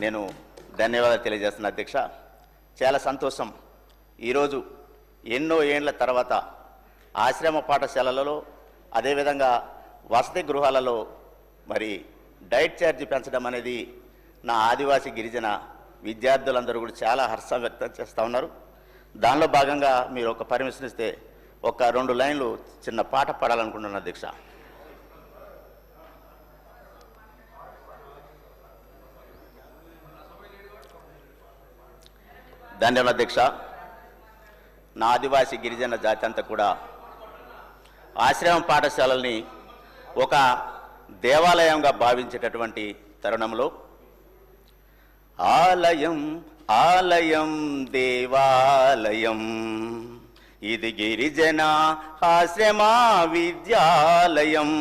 నేను ధన్యవాదాలు తెలియజేస్తున్నా అధ్యక్ష. చాలా సంతోషం. ఈరోజు ఎన్నో ఏండ్ల తర్వాత ఆశ్రమ పాఠశాలలలో అదేవిధంగా వసతి గృహాలలో మరి డైట్ ఛార్జ్ పెంచడం అనేది నా ఆదివాసీ గిరిజన విద్యార్థులందరూ కూడా చాలా హర్షం వ్యక్తం చేస్తూ ఉన్నారు. దానిలో భాగంగా మీరు ఒక పర్మిషన్ ఇస్తే ఒక 2 లైన్లు చిన్న పాట పాడాలనుకుంటున్నాను అధ్యక్ష. ధన్యవాదాలు అధ్యక్ష. నా ఆదివాసీ గిరిజన జాతి అంతా కూడా ఆశ్రమ పాఠశాలల్ని ఒక దేవాలయంగా భావించేటటువంటి తరుణంలో ఆలయం ఆలయం దేవాలయం ఇది గిరిజన ఆశ్రమ విద్యాలయం.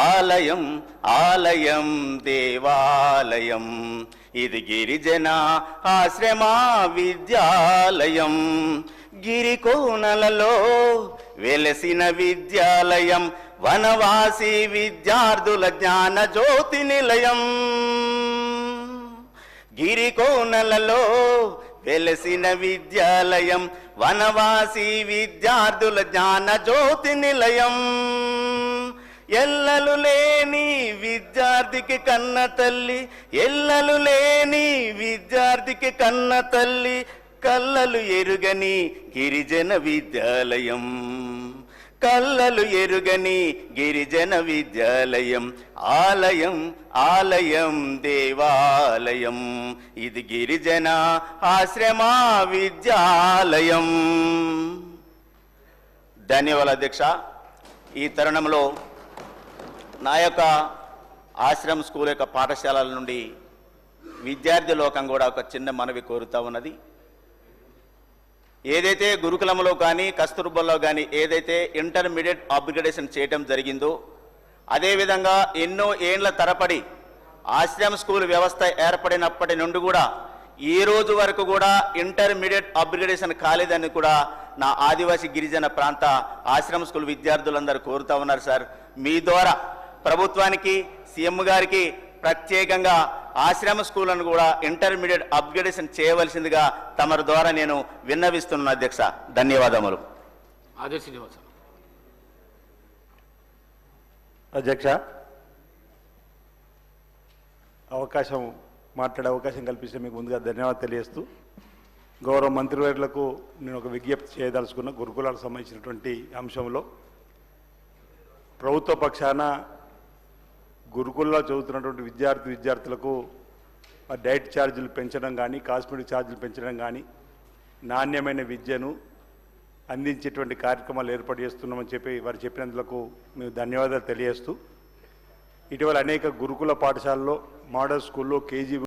ఆలయం ఆలయం దేవాలయం ఇది గిరిజన ఆశ్రమ విద్యాలయం. గిరికోనలలో వెలసిన విద్యాలయం వనవాసి విద్యార్థుల జ్ఞాన జ్యోతి నిలయం. గిరికోనలలో వెలసిన విద్యాలయం వనవాసి విద్యార్థుల జ్ఞాన జ్యోతి నిలయం. ఎల్లలు లేని విద్యార్థికి కన్న తల్లి, ఎల్లలు లేని విద్యార్థికి కన్న తల్లి, కల్లలు ఎరుగని గిరిజన విద్యాలయం. కల్లలు ఎరుగని గిరిజన విద్యాలయం. ఆలయం ఆలయం దేవాలయం ఇది గిరిజన ఆశ్రమ విద్యాలయం. ధన్యవాదాలు అధ్యక్ష. ఈ తరుణంలో నా యొక్క ఆశ్రమ స్కూల్ యొక్క పాఠశాలల నుండి విద్యార్థి లోకం కూడా ఒక చిన్న మనవి కోరుతూ ఉన్నది. ఏదైతే గురుకులంలో కానీ కస్తూర్బాలో కానీ ఏదైతే ఇంటర్మీడియట్ అప్గ్రేడేషన్ చేయటం జరిగిందో, అదేవిధంగా ఎన్నో ఏండ్ల తరబడి ఆశ్రమ స్కూల్ వ్యవస్థ ఏర్పడినప్పటి నుండి కూడా ఈ రోజు వరకు కూడా ఇంటర్మీడియట్ అప్గ్రేడేషన్ కాలేదని కూడా నా ఆదివాసీ గిరిజన ప్రాంత ఆశ్రమ స్కూల్ విద్యార్థులందరూ కోరుతూ ఉన్నారు. సార్, మీ ద్వారా ప్రభుత్వానికి సీఎం గారికి ప్రత్యేకంగా ఆశ్రమ స్కూళ్లను కూడా ఇంటర్మీడియట్ అప్గ్రేడేషన్ చేయవలసిందిగా తమరి ద్వారా నేను విన్నవిస్తున్నాను అధ్యక్ష. ధన్యవాదములు. అధ్యక్ష, మాట్లాడే అవకాశం కల్పిస్తే మీకు ముందుగా ధన్యవాదాలు తెలియజేస్తూ, గౌరవ మంత్రివర్యులకు నేను ఒక విజ్ఞప్తి చేయదలుచుకున్న గురుకులాలకు సంబంధించినటువంటి అంశంలో ప్రభుత్వ పక్షాన గురుకుల్లో చదువుతున్నటువంటి విద్యార్థులకు డైట్ ఛార్జీలు పెంచడం కానీ, కాస్మెటిక్ ఛార్జీలు పెంచడం కానీ, నాణ్యమైన విద్యను అందించేటువంటి కార్యక్రమాలు ఏర్పాటు చేస్తున్నామని చెప్పి వారు చెప్పినందుకు మేము ధన్యవాదాలు తెలియజేస్తూ, ఇటీవల అనేక గురుకుల పాఠశాలలో, మోడల్ స్కూల్లో, కేజీ